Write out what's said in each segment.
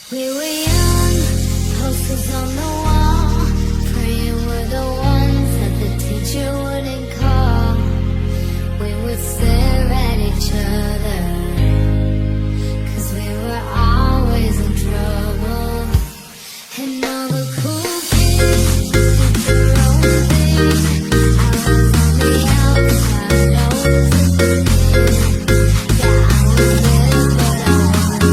We were young, posters on the wall, praying we're the ones that the teacher wouldn't call. We would stare at each other, 'cause we were always in trouble. And all the cool kids did their own thing. I was on the outside, always looking in. Yeah, I was there, but I wasn't.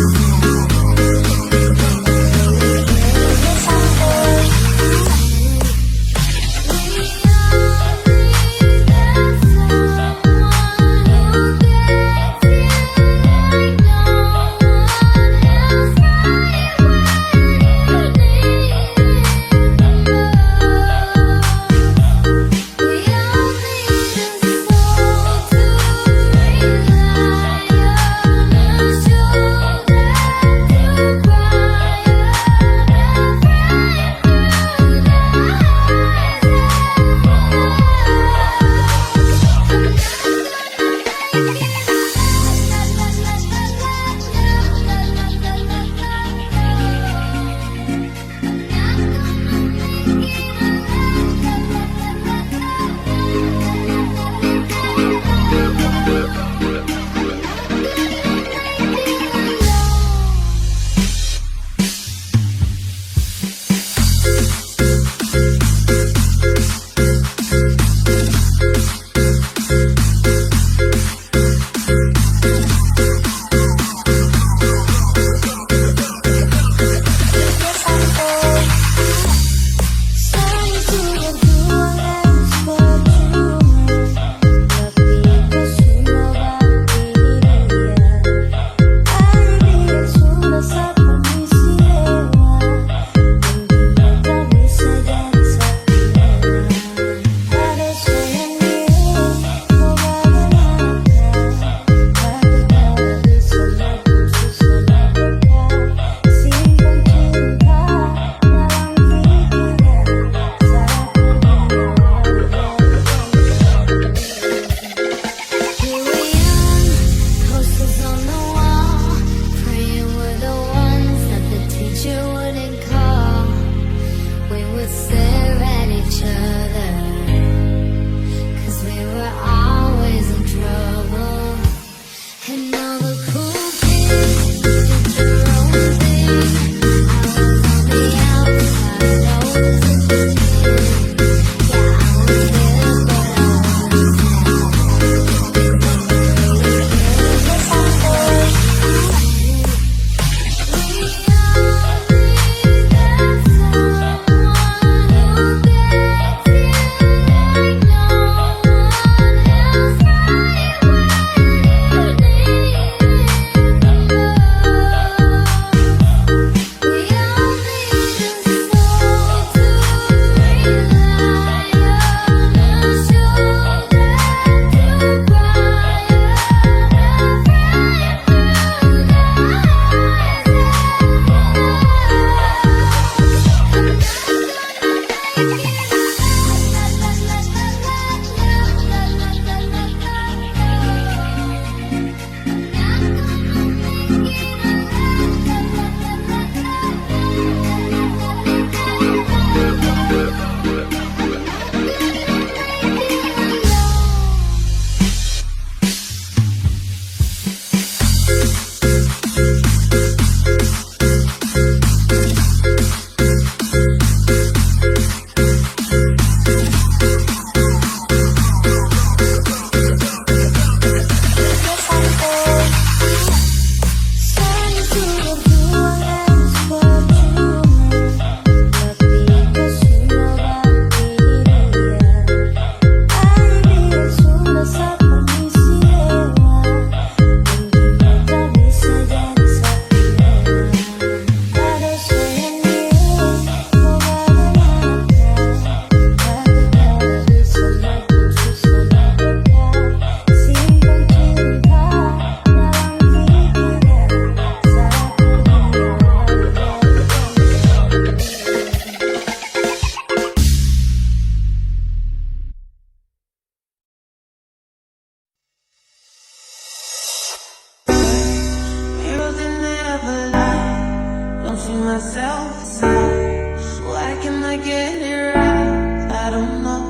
myself inside. Why can I get it right? I don't know.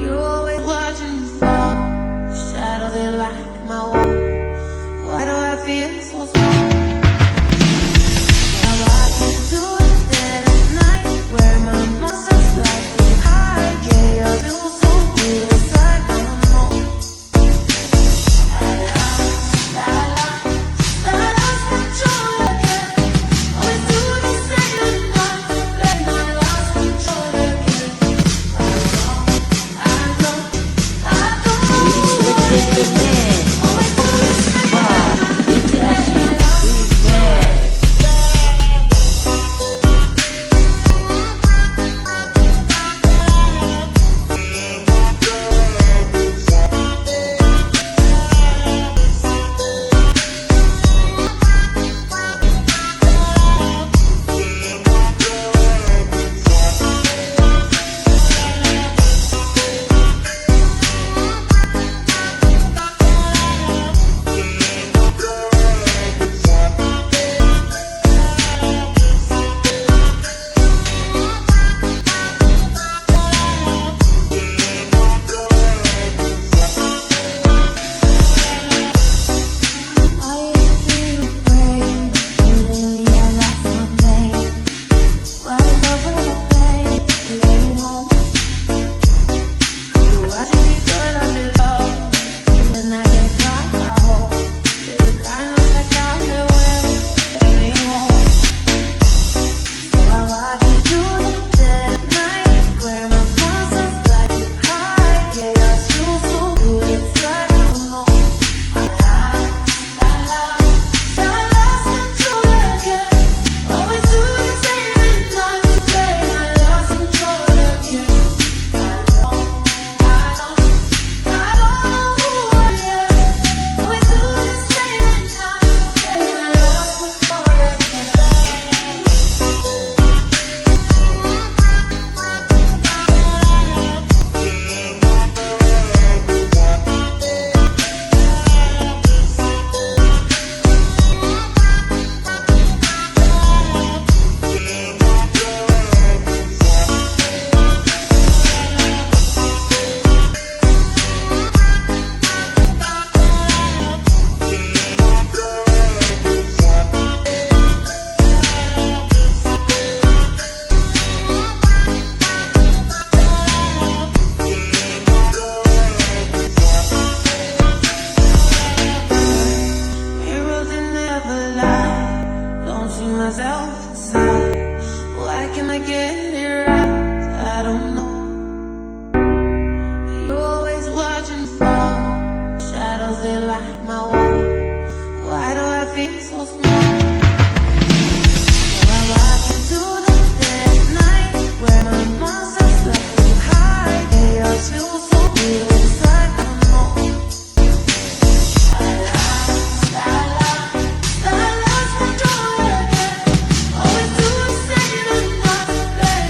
You're always watching me fall. Shadows they like my wall. Why do I feel so small? Now I can do it dead at night, where my muscles like to hide. Yeah, I feel so good inside. I don't know. Myself inside. Why can I get it right? I don't know. You're always watching me fall. Shadows they like my wall. Why do I feel so small? Well, I can do the dead at night, where my monsters like to hide. They are still so good inside. I don't know. I lost control again. Always do the same and not play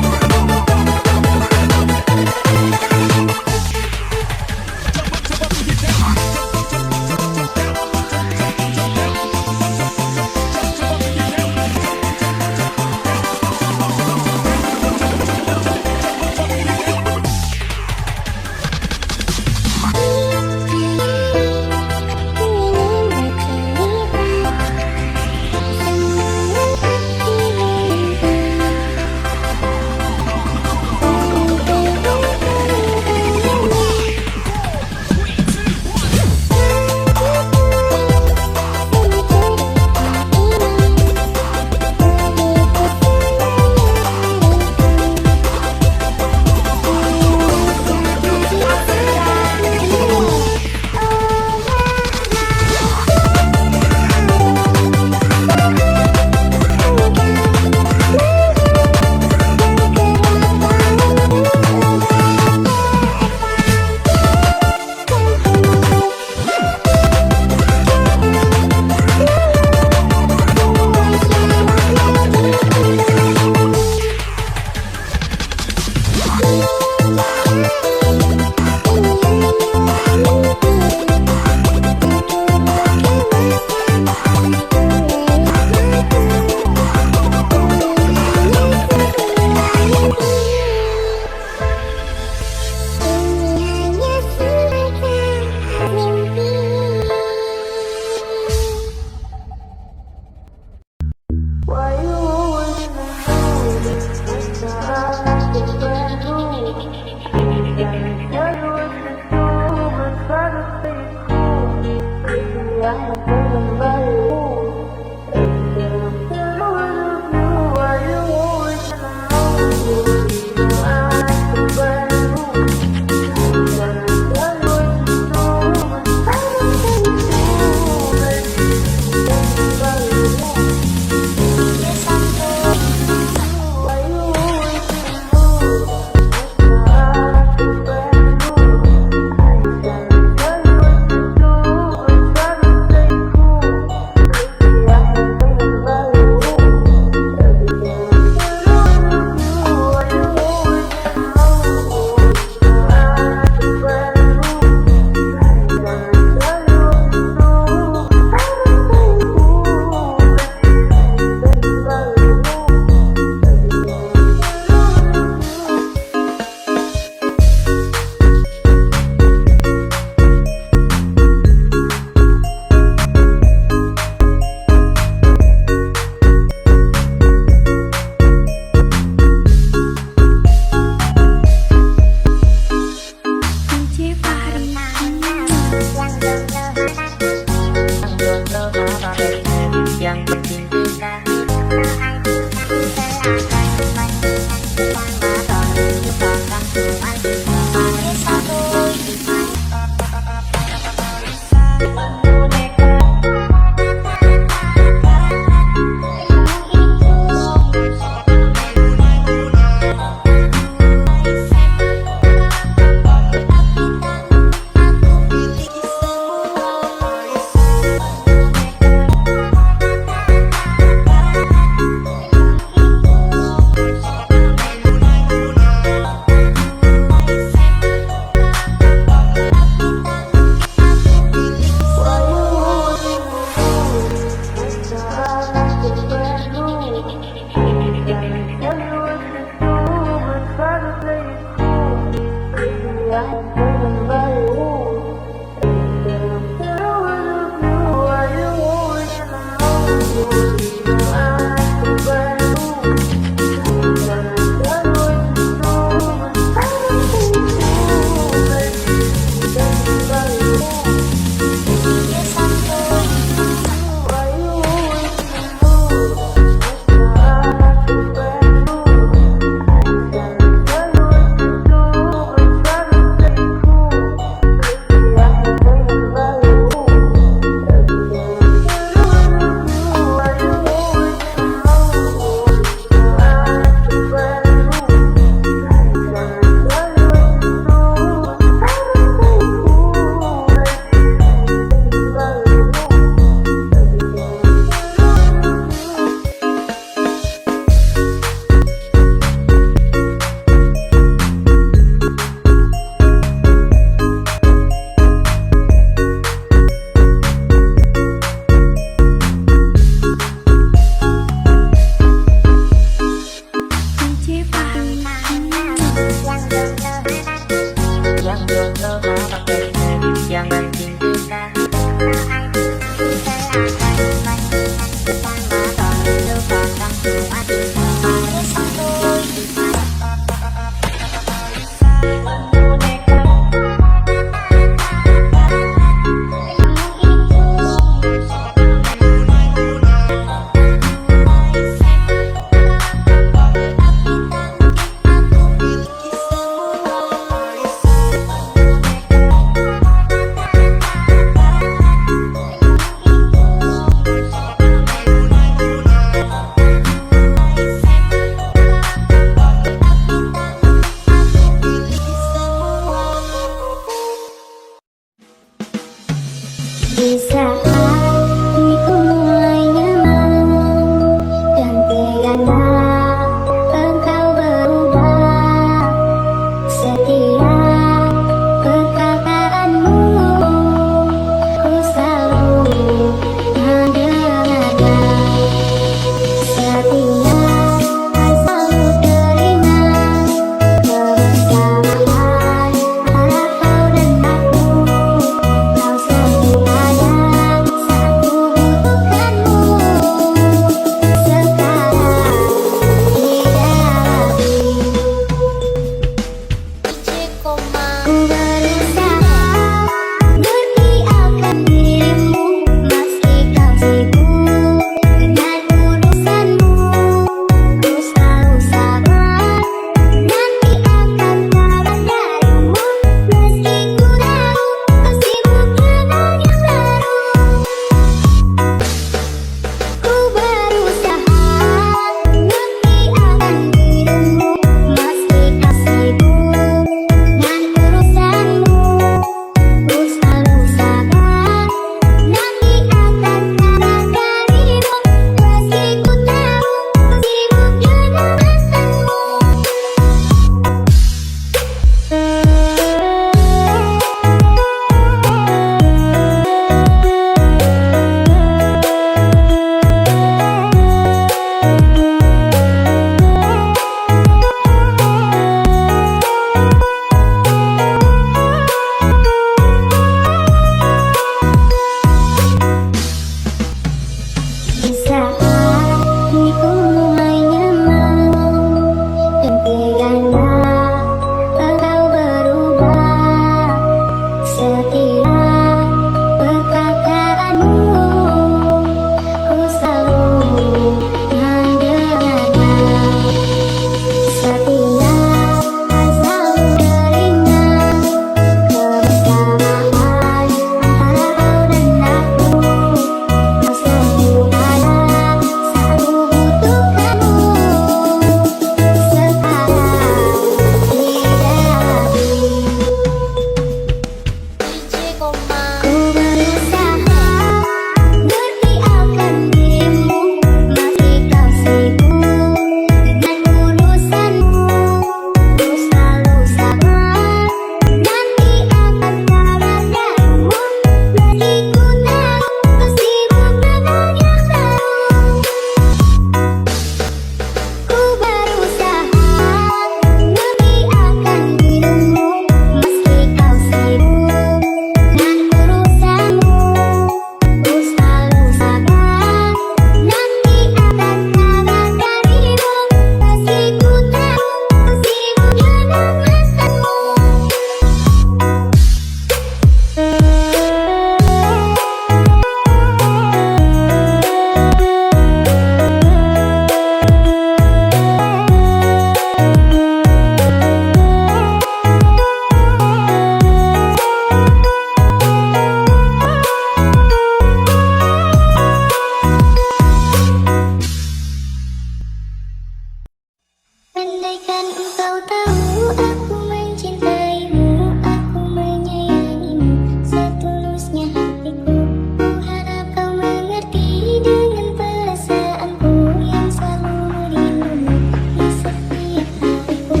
Andaikan engkau tahu aku mencintaimu, aku menyayangimu setulusnya hatiku. Ku harap kau mengerti dengan perasaanku yang selalu merindumu di setiap hariku.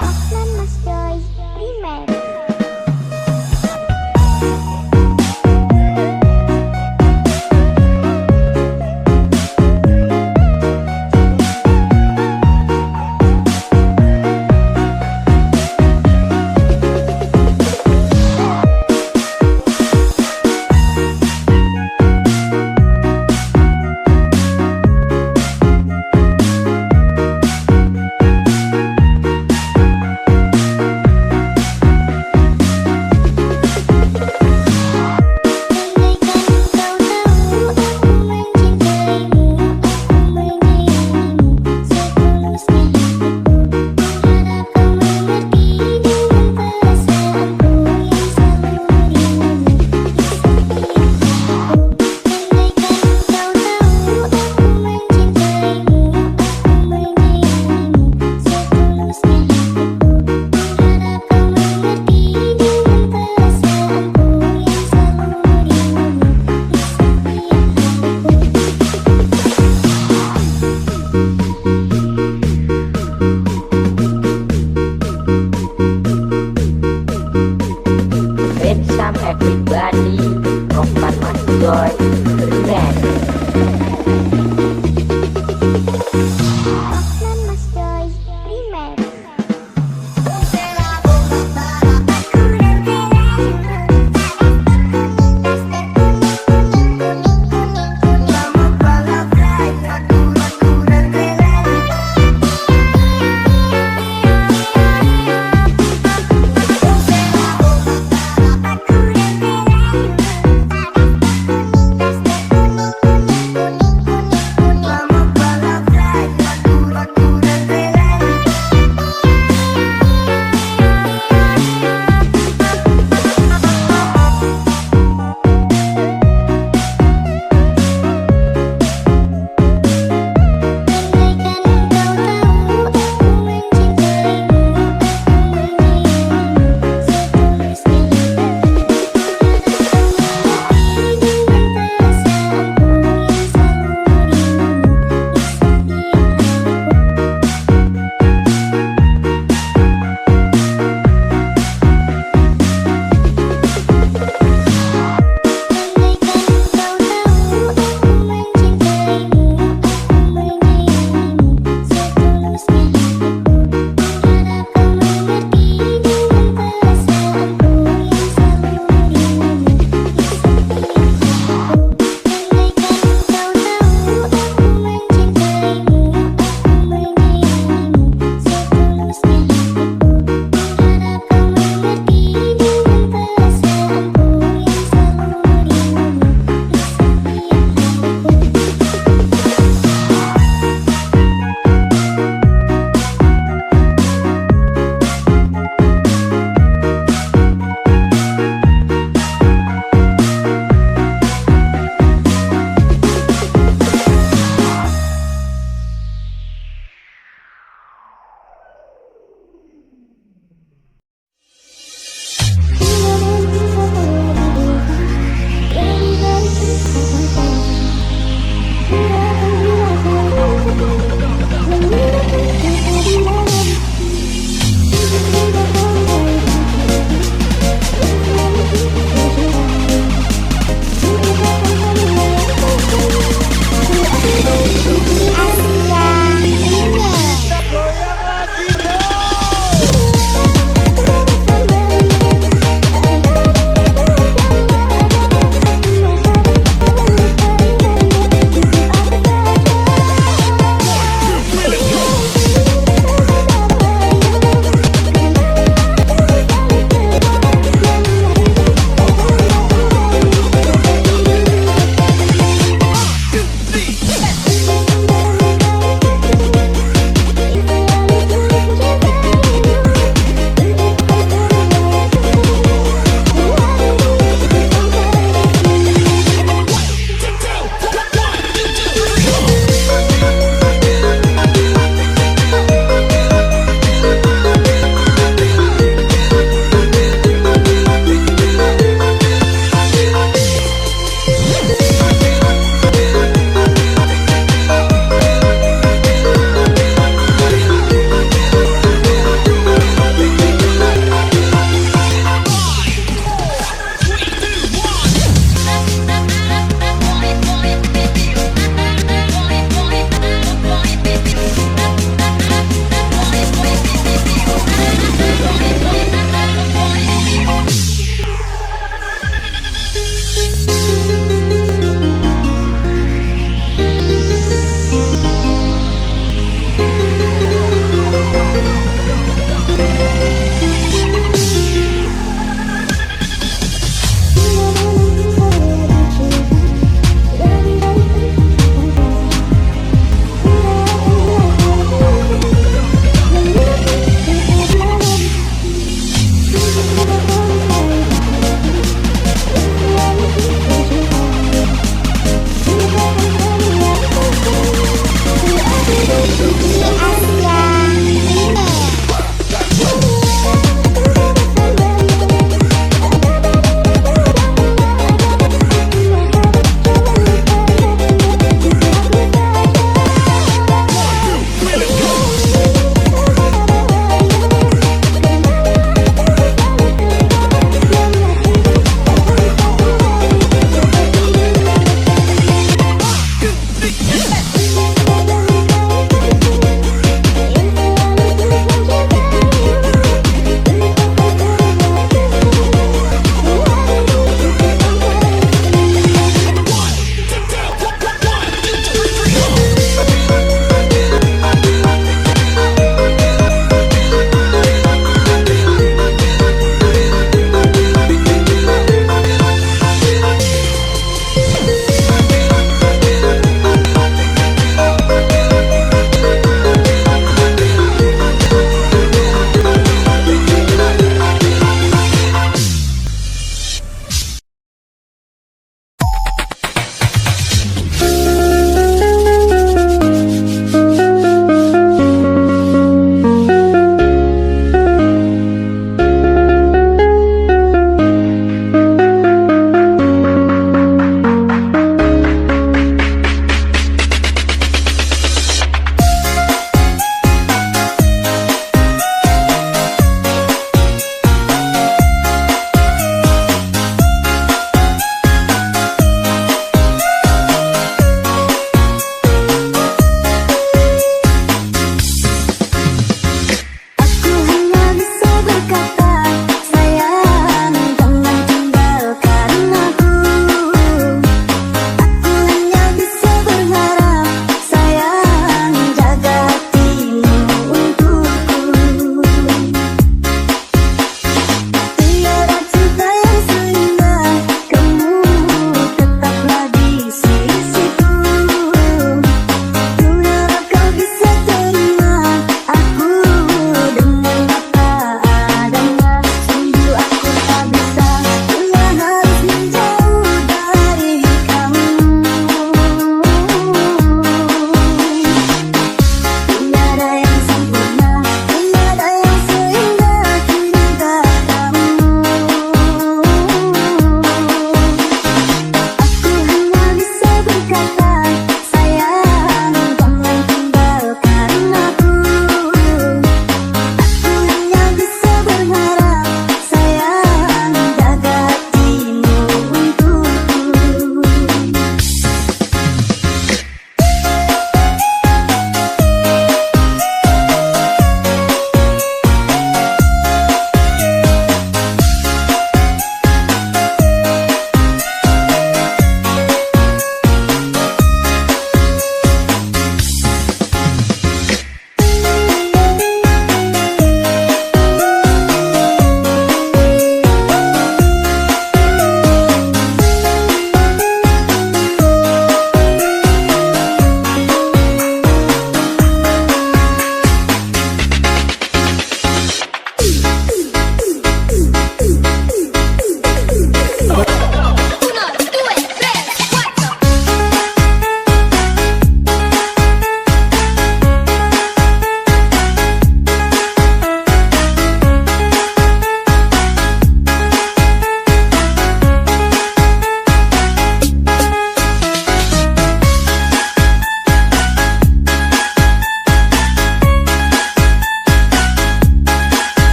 Oxman Mas Joy Remix.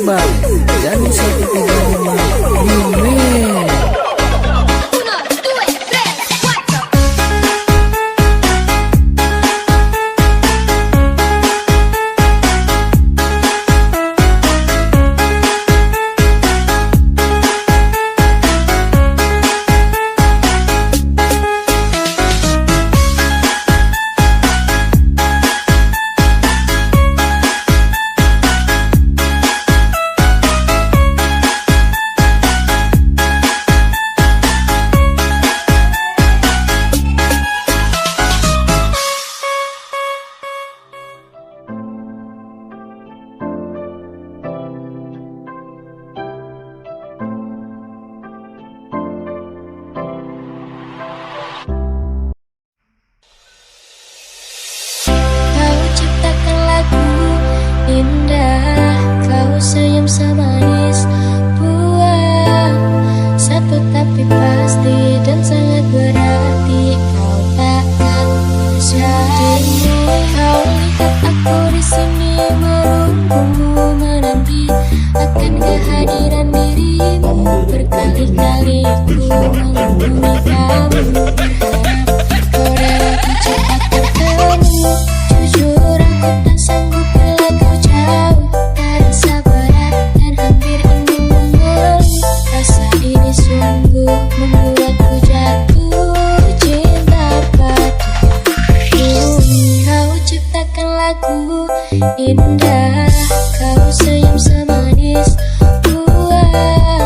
by Dani 135 Remix. Uno, due, tre, quattro. Kau ciptakan lagu indah, kau senyum semanis buah satu tapi pasti dan sangat berarti. Kau takkan jadi. Kau lihat aku di sini menunggumu, menanti akan kehadiran dirimu. Berkali-kali ku menghubungi kamu, berharap kau dapat cepat bertemu. Jujur aku tak sanggup bila kau jauh, tak rasa berat dan hampir ingin mengeluh. Rasa ini sungguh membuatku jatuh cinta padamu. Kau ciptakan lagu indah, kau senyum semanis buah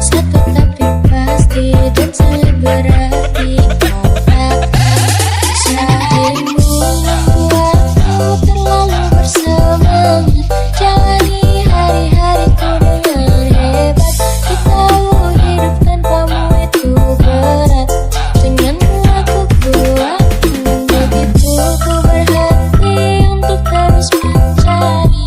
satu tapi pasti dan sangat berarti. Kau tak dirimu membuatku terlalu bersemangat, jalani hari-hariku dengan hebat. Ku tahu hidup tanpamu itu berat, denganmu aku kuat. Begitu ku berhati untuk terus mencari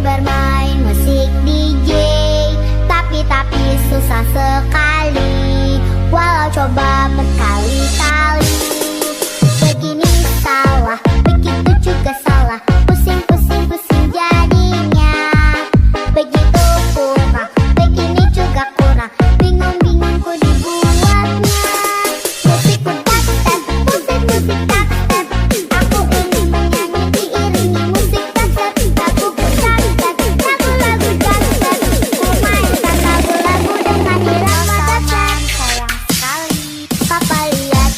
bermain musik DJ, tapi susah sekali, walau coba berkali-kali. Begini salah, begitu juga salah, pusing jadinya. Begitu kurang, begini juga kurang, bingung ku dibuatnya. Musikku dubstep, musik dubstep, aku ingin menyanyi diiringi musik dubstep. Laguku dubstep, lagu-lagu dubstep, ku mainkan lagu-lagu dengan irama dubstep. Sayang sekali, papa lihat,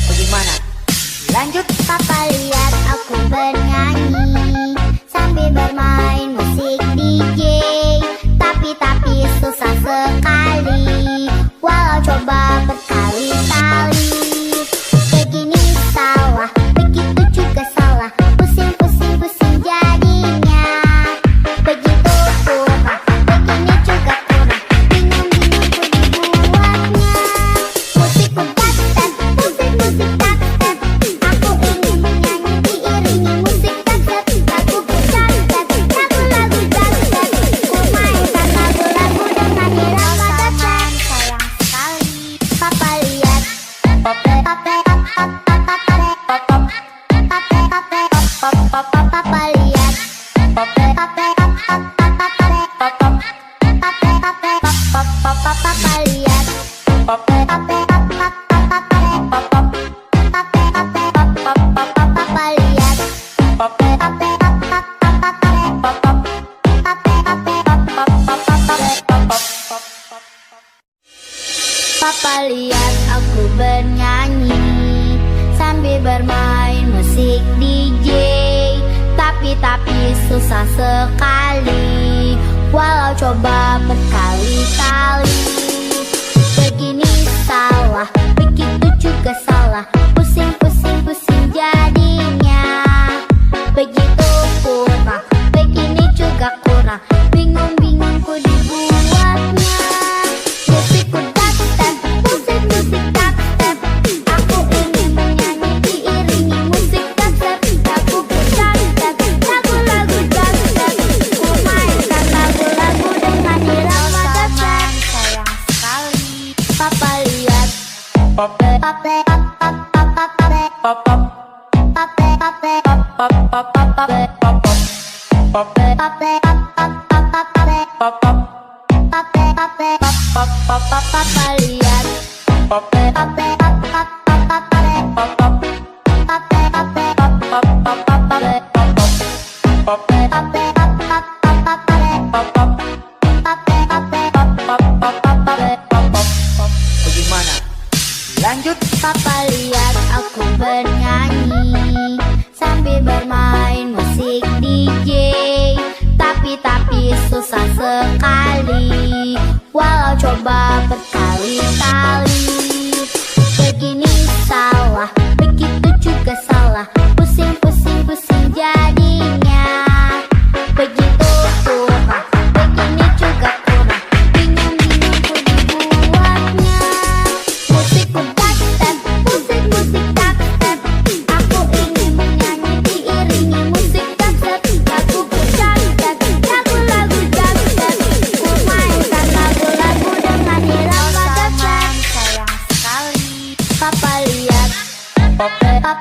Bagaimana? Lanjut. Papa lihat aku bernyanyi sambil bermain musik DJ, tapi susah sekali, walau coba berkali-kali. Begini salah, begitu juga salah, pusing jadinya. Begitu kurang, begini juga kurang, bingung ku dibuatnya. Musikku dubstep, musik dubstep, aku ingin menyanyi diiringi musik dubstep. Laguku dubstep, lagu-lagu dubstep, ku mainkan lagu-lagu dengan irama dubstep. Sayang sekali, papa lihat, papa lihat, Papa lihat aku bernyanyi sambil bermain musik DJ, tapi susah sekali, walau coba berkali-kali. Begini salah, begitu juga salah, pusing jadinya. Begitu kurang, begini juga kurang, bingung ku dibuatnya. Musikku dubstep, musik dubstep, aku ingin menyanyi diiringi musik dubstep. Laguku dubstep, lagu-lagu dubstep, ku mainkan lagu-lagu dengan irama dubstep. Sayang sekali, papa lihat, papa lihat, Bagaimana? Lanjut. papa lihat aku bernyanyi sambil bermain musik DJ, tapi susah sekali, walau coba berkali-kali. Begini salah, begitu juga salah, pusing jadinya. Begitu kurang, begini juga kurang, bingung ku dibuatnya. Musikku dubstep, musik dubstep, aku ingin menyanyi diiringi musik dubstep. Laguku dubstep, lagu-lagu dubstep, ku mainkan lagu-lagu dengan irama dubstep. Sayang sekali, papa lihat, papa lihat,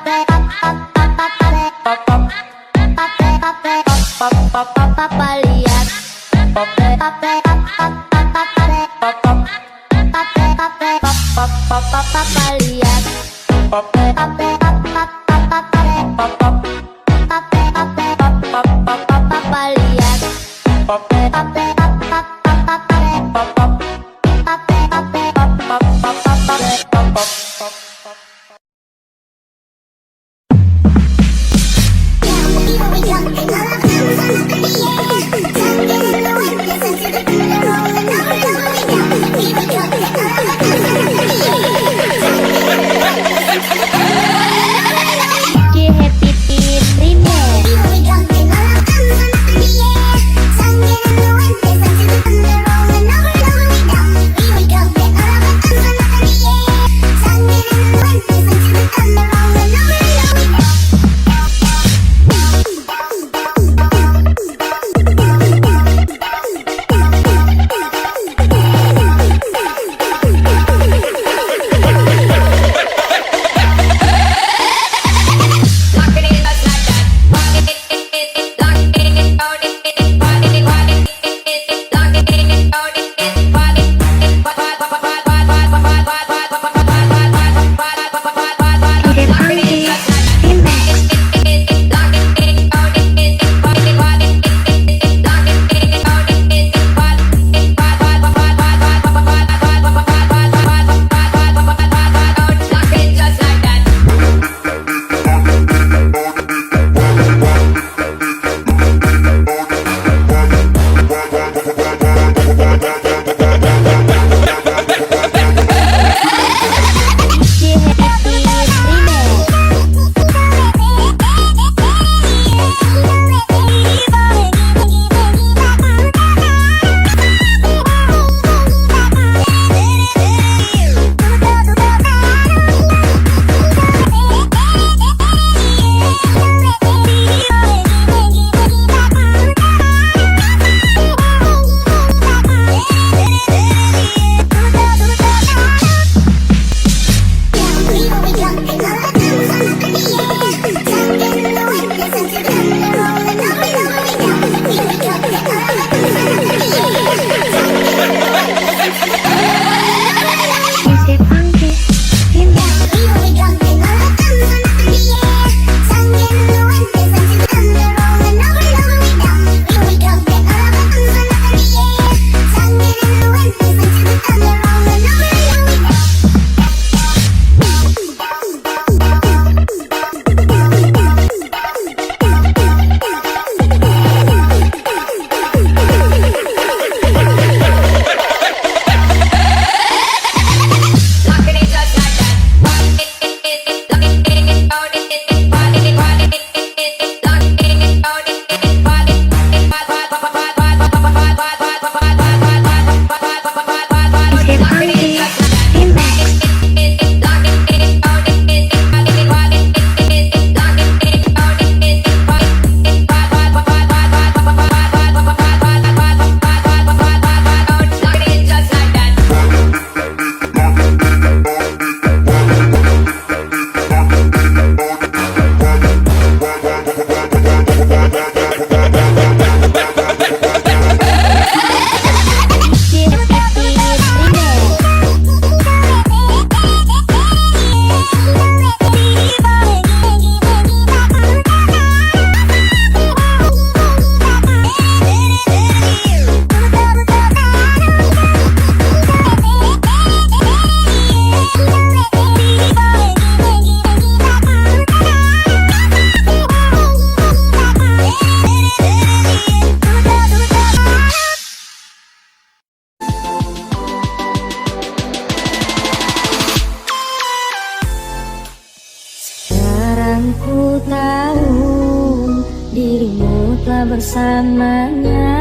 bersamanya.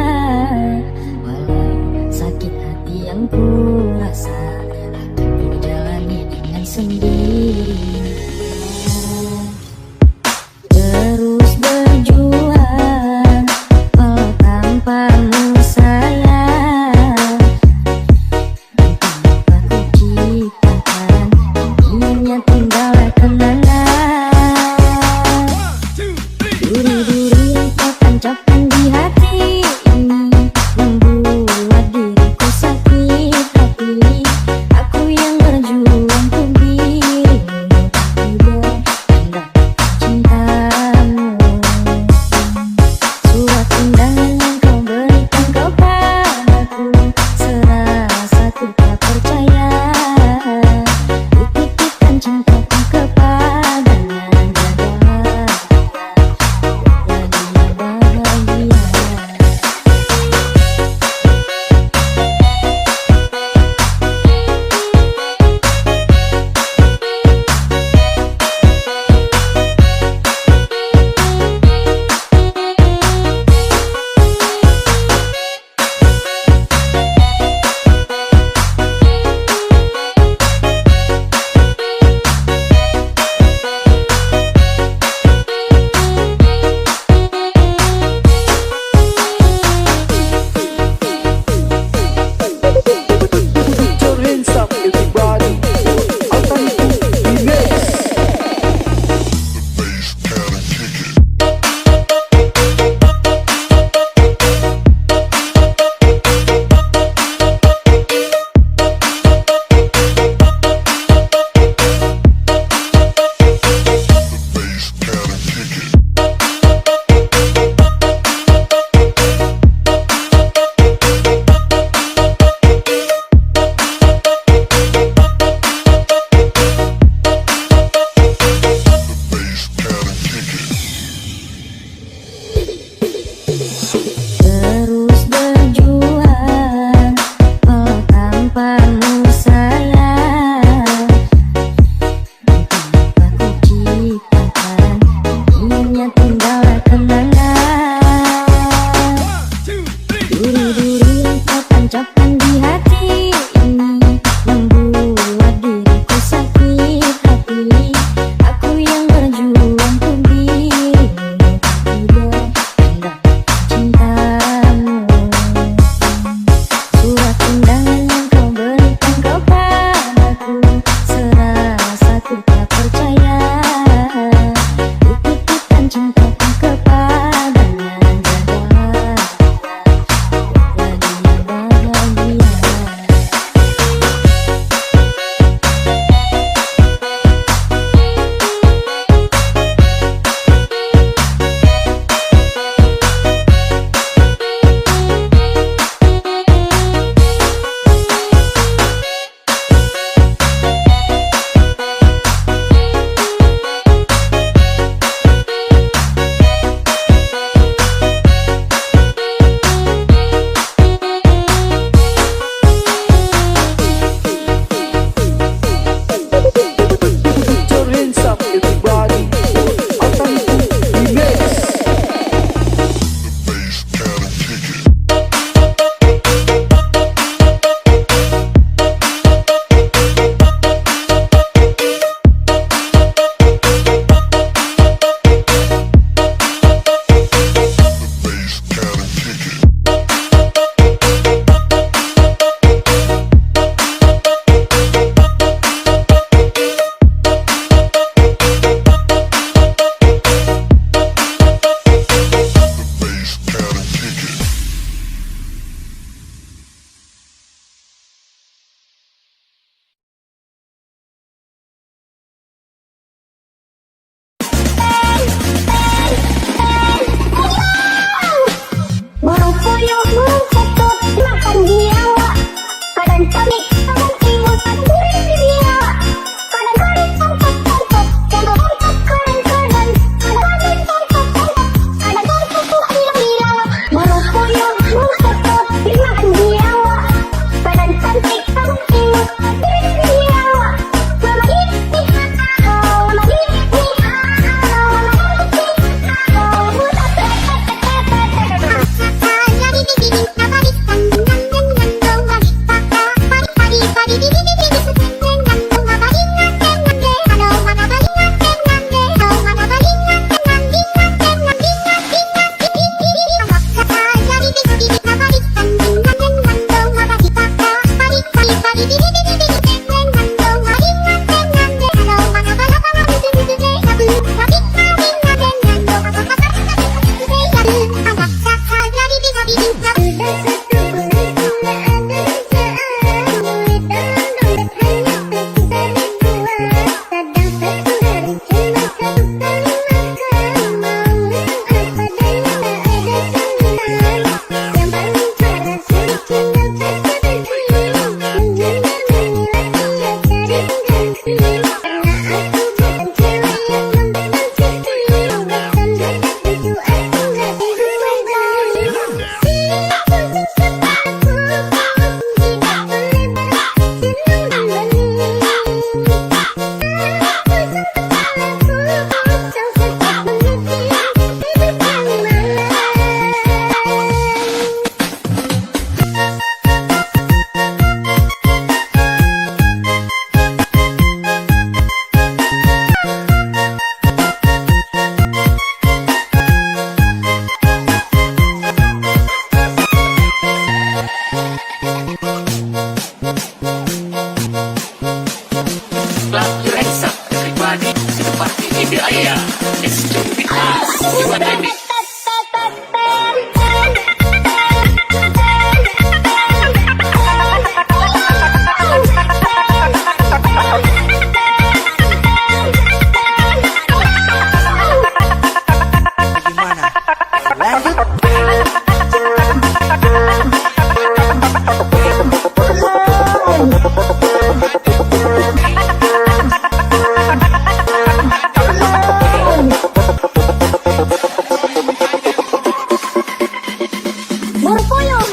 Walau sakit hati yang ku rasa, akan ku jalani dengan sendiri. Terus berjuang walau tanpamu sayang. Tanpa ku ciptakan, inginnya tinggallah kenangan. Duri-duri yang kau tancapkan di hati ini membuat diriku sakit hati. Aku yang berjuang untuk dirimu, tidak hendak cintamu. Surat undangan yang kau berikan kepadaku, serasa ku tak percaya. Ku titipkan cintaku kepadanya, jagalah dia bahagia. Put your hands up, everybody. Authentic remix. Terus berjuang walau tanpamu sayang. Tanpa ku ciptakan, inginnya tinggallah kenangan. Duri-duri yang kau tancapkan di hati ini membuat diriku sakit hati. Aku yang berjuang untuk dirimu, tidak hendak cintamu. Surat undangan yang kau berikan kepadaku, serasa ku tak percaya. Ku titipkan cintaku kepadanya, jagalah dia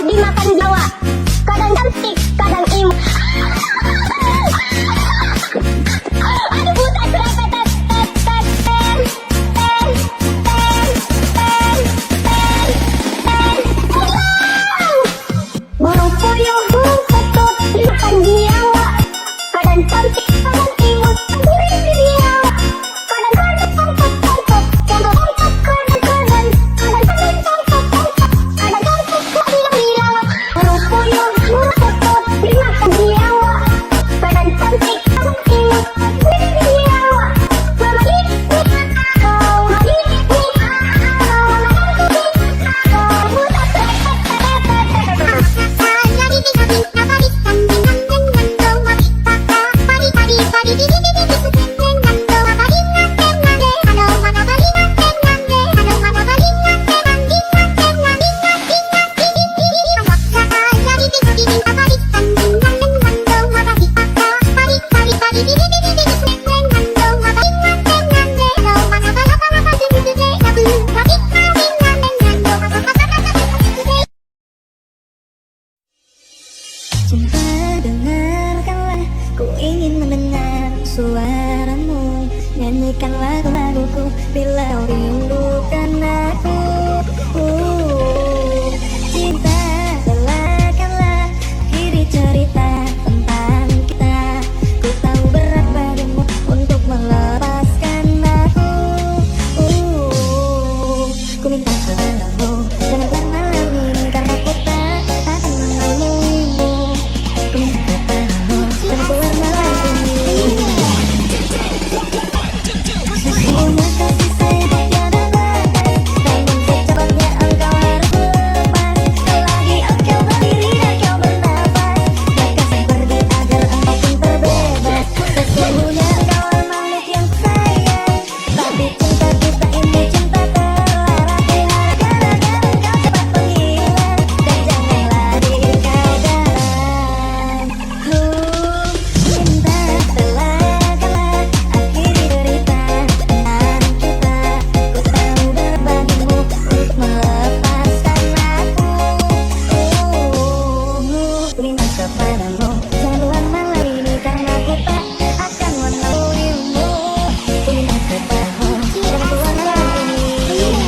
dimakan Jawa. Kadang cantik, kadang imut. Aduh buta serempet ten ten ten ten ten ten ten. Burung puyuh ketut dimakan Jawa. Kadang cantik, kadang imut. Gurih dia. Kadang kadang kadang kadang kadang kadang kadang Cinta, dengarkanlah, ku ingin mendengar suaramu. Nyanyikan lagu-laguku bila kau rindukan aku. Cinta, relakanlah, akhiri cerita tentang kita. Ku tahu berat bagimu untuk melepaskan aku. Ku minta kepadamu, janganlah malam ini karena ku tak akan mengeluhmu. Ku minta kepadamu, jangan keluar malam ini. Sesungguhnya kasih sayang tak tiada batas, namun secepatnya engkau harus lepas. Selagi engkau berdiri dan kau bernafas, maka saya pergi agar engkau pun terbebas. Sesungguhnya engkau makhluk yang sayang, tapi cinta kita ini cinta terlarang. Ku harap agar engkau cepat menghilang dan jangan lagi kau datang. Cinta, relakanlah, akhiri derita tentang kita. Ku tahu berbagimu untuk melepaskan aku. Ku minta kepadamu, jangan keluar malam ini karena ku tak akan menemuimu. Ku minta kepadamu, jangan keluar malam ini.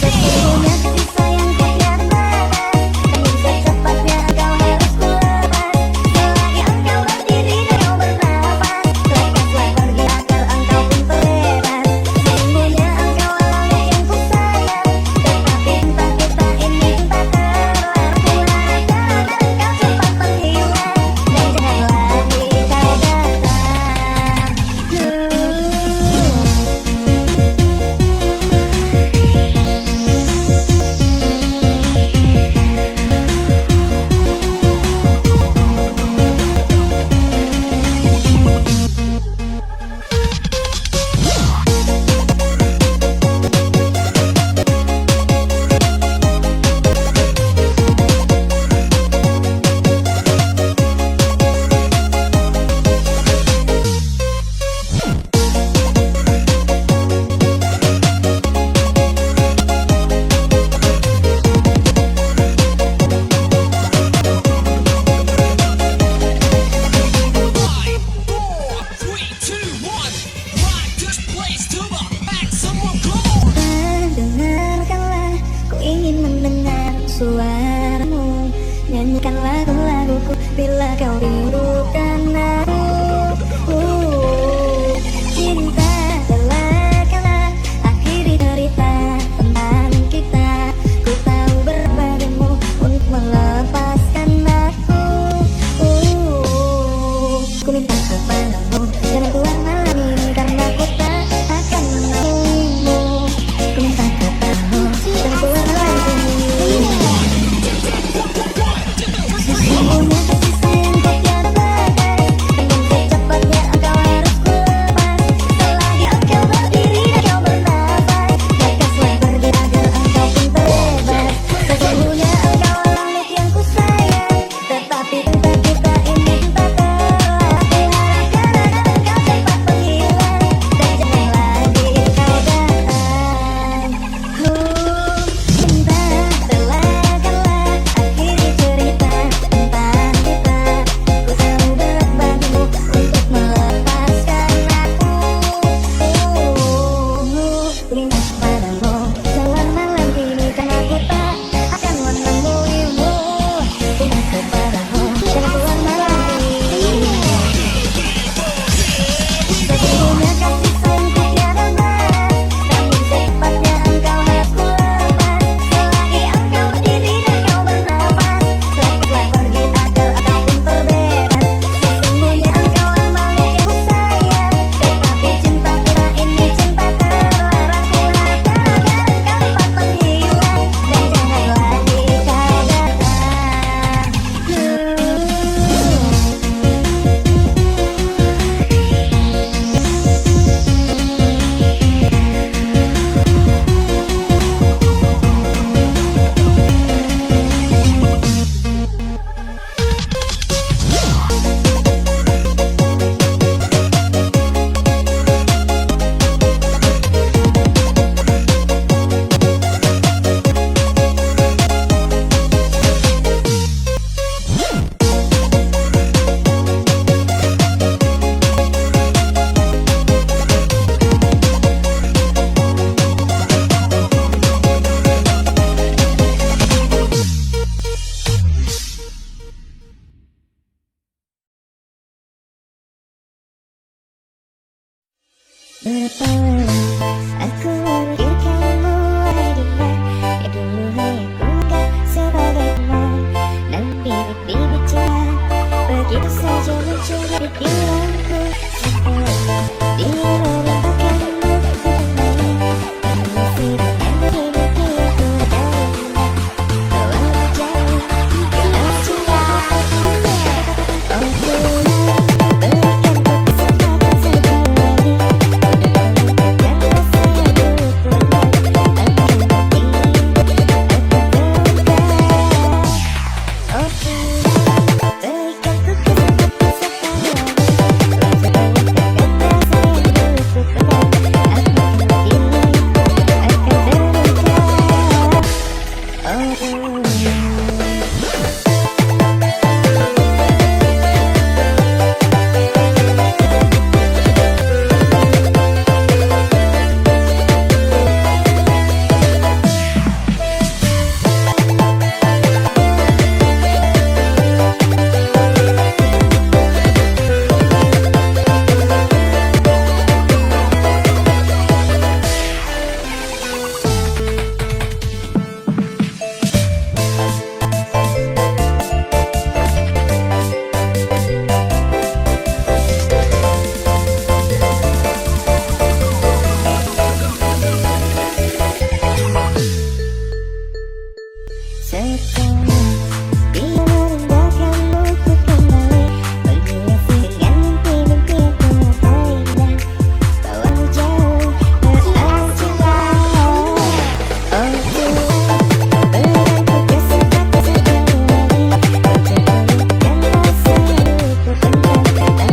Sesungguhnya kasih sayang tak tiada batas, namun secepatnya engkau harus ku lepas. Selagi engkau berdiri dan kau bernafas, lepaslah pergi agar engkau pun terbebas. Sesungguhnya engkau makhluk yang ku sayang, tetapi cinta kita ini cinta terlarang. Ku harap agar engkau cepat menghilang dan jangan lagi kau dengarkanlah, ku ingin mendengar suaramu. Nyanyikan lagu-laguku bila kau rindukan aku. Cinta, relakanlah, akhiri cerita tentang kita. Ku tahu berbagimu untuk melepaskan aku. Ku minta kepadamu, jangan keluar malam ini karena ku tak akan menemuimu. Ku minta kepadamu, jangan keluar malam ini. Sesungguhnya kasih sayang tak tiada batas, terbawa. Aku memikirkanmu adanya, ya dulu hanya ku anggap sebagai teman. Dan bibit-bibit cinta begitu saja muncul di pikiranku. Sampai dia merindukanmu kembali, dan masih dengan begini aku adanya. Terlalu jauh dalam cinta. Oh Tuhan, berikan ku kesempatan sekali lagi untuk melupakan rasa yang dulu pernah aku hati aku terluka. Oh Tuhan, berikan ku kesempatan sekali lagi untuk melupakan rasa yang dulu pernah aku hati aku terluka. Oh sekarang dia merendahkanmu ku kembali, menghiasi dengan mimpi-mimpi yang ternyata indah. Bawamu jauh dalam cinta. Oh Tuhan, berikan ku kesempatan sekali lagi untuk melupakan rasa yang dulu pernah aku hati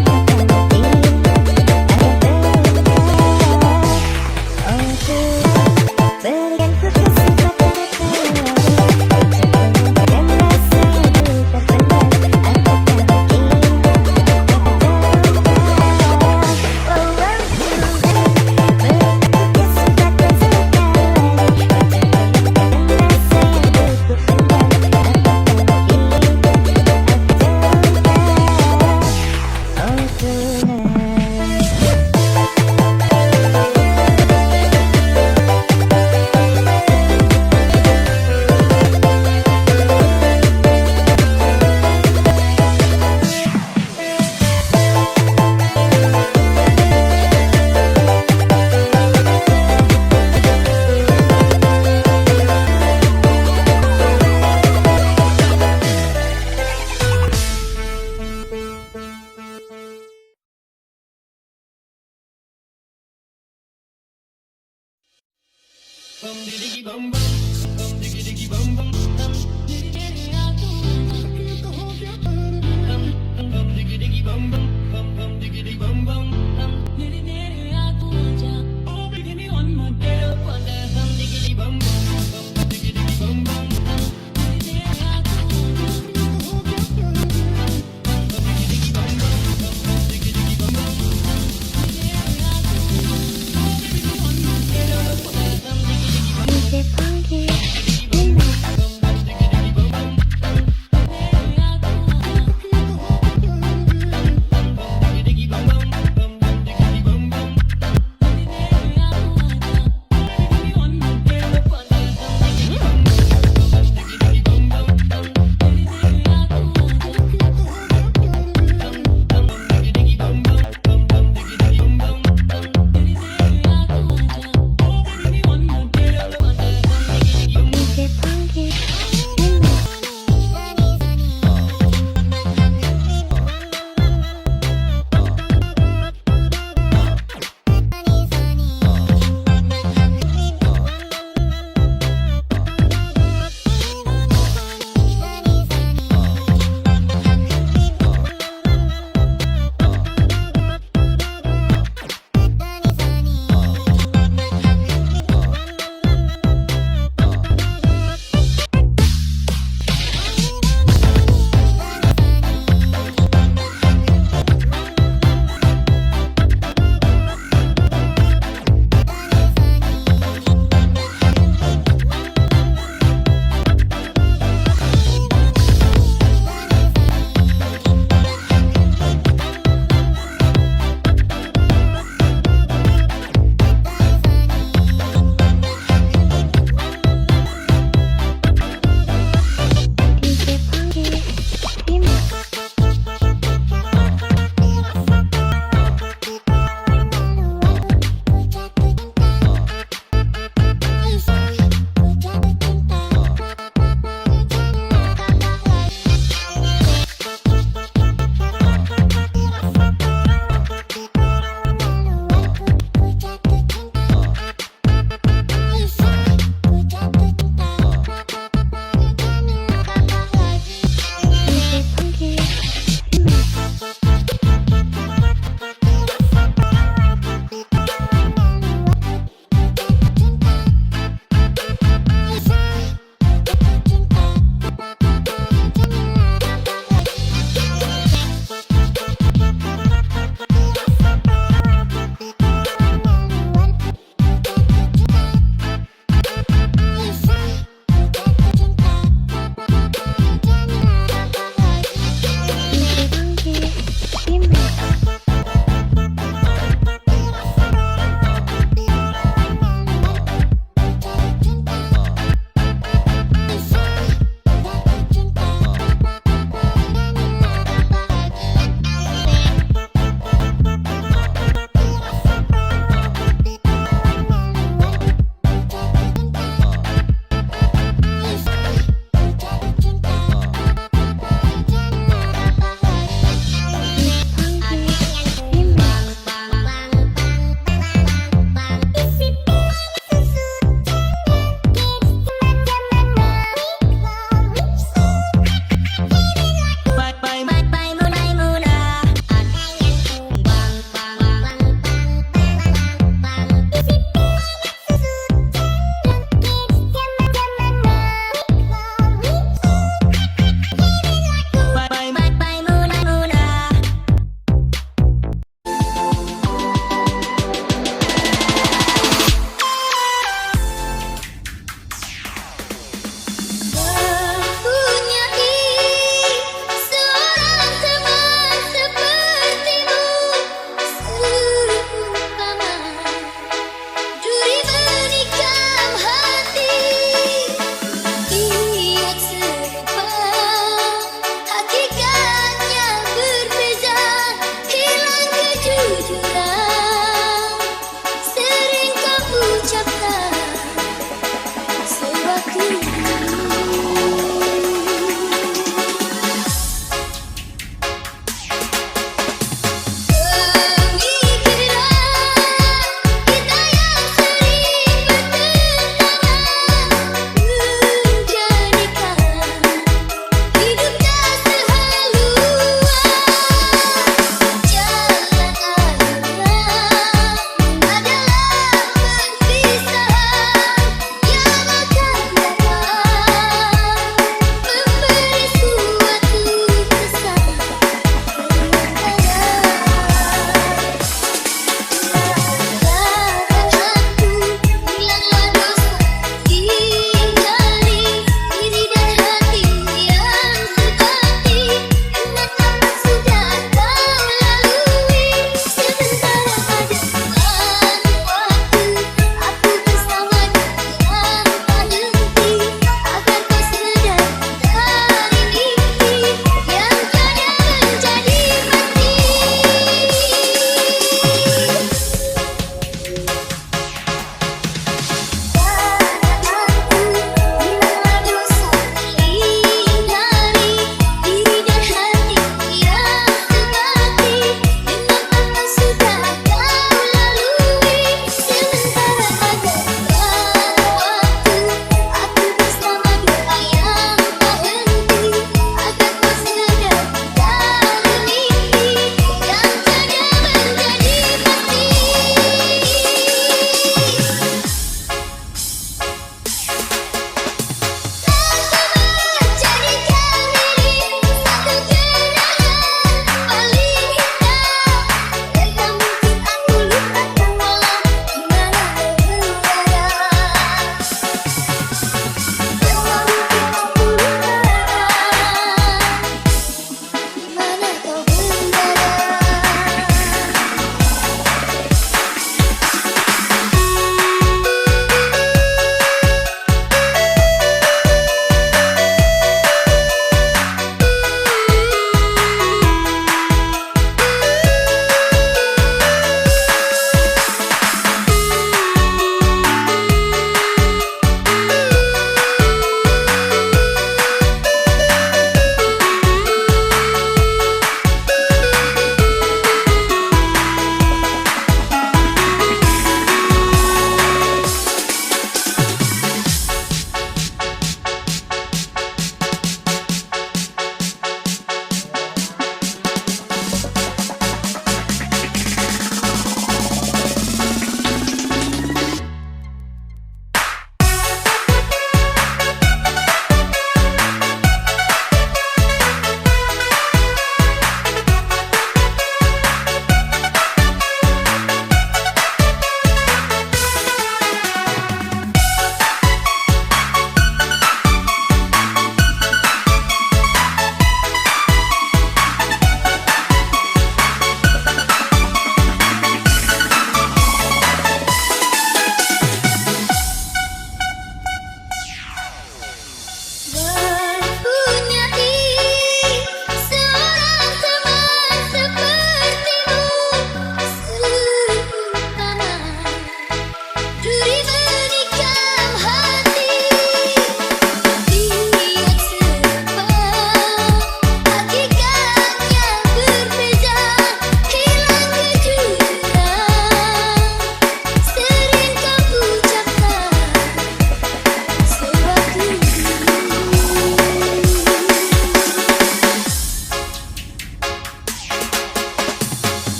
aku terluka. Oh Tuhan, berikan ku kesempatan sekali lagi untuk melupakan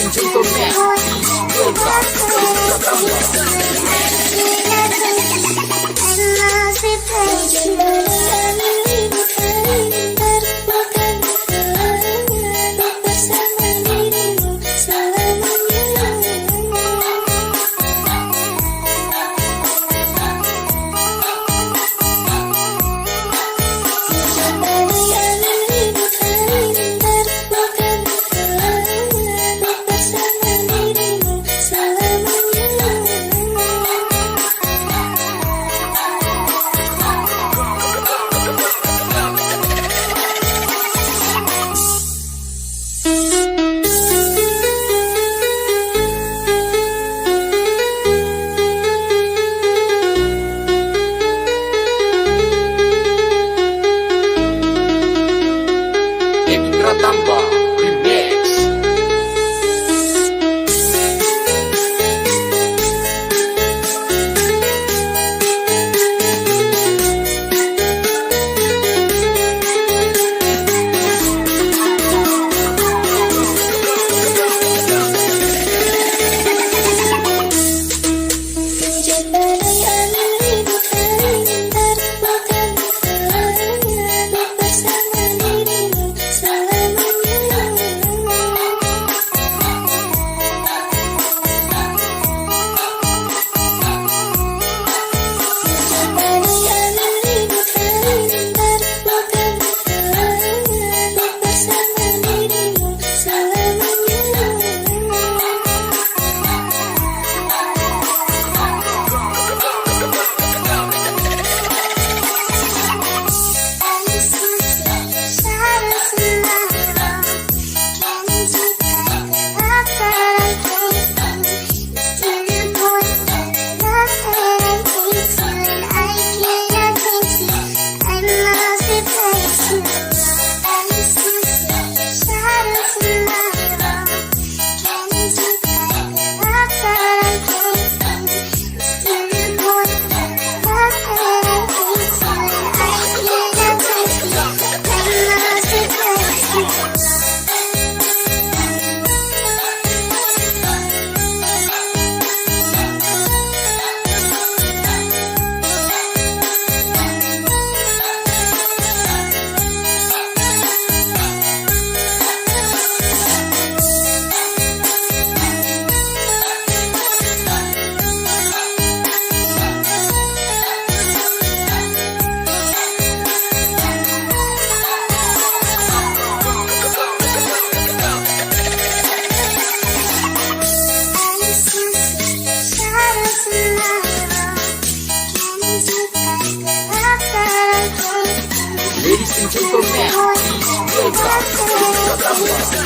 and gentlemen, Edi Pratamba Remix. Ladies and gentlemen, please welcome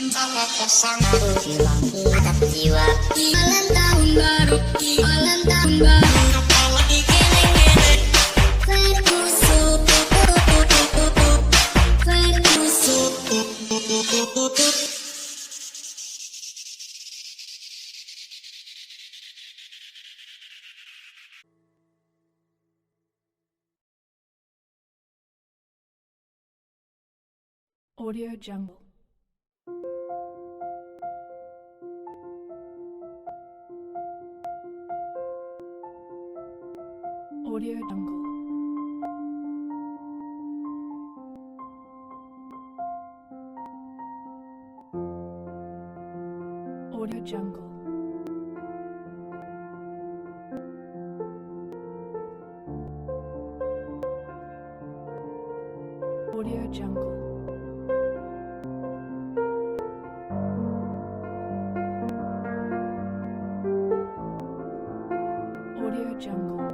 Hilang adat jiwa. Malam tahun baru, malam tahun baru. Verkusuk, verkusuk. Audio Jungle. Audio Jungle. Audio Jungle. Audio Jungle. Audio Jungle. Audio Jungle.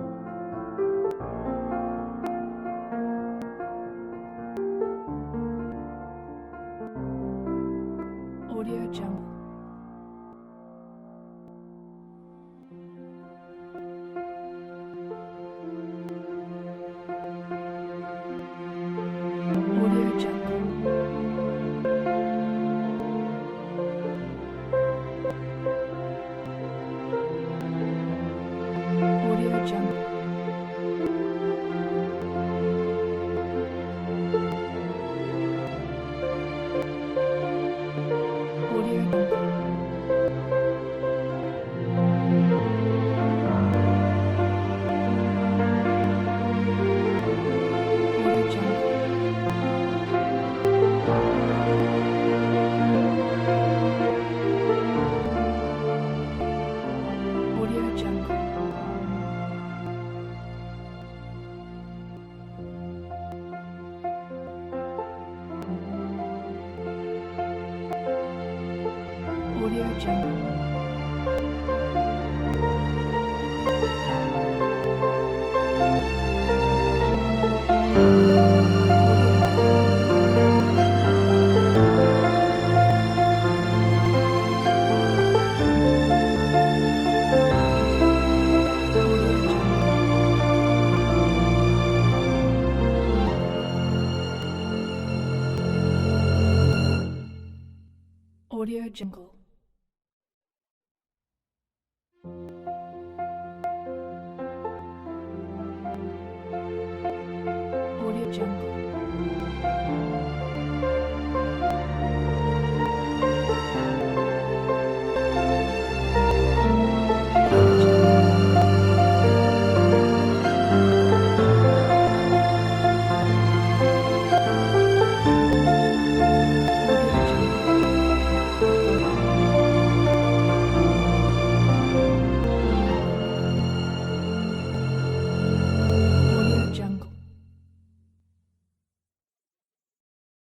Audio Jungle. Audio Jungle. Audio Jungle. Audio Jungle. Audio Jungle. Audio Jungle. Audio Jungle.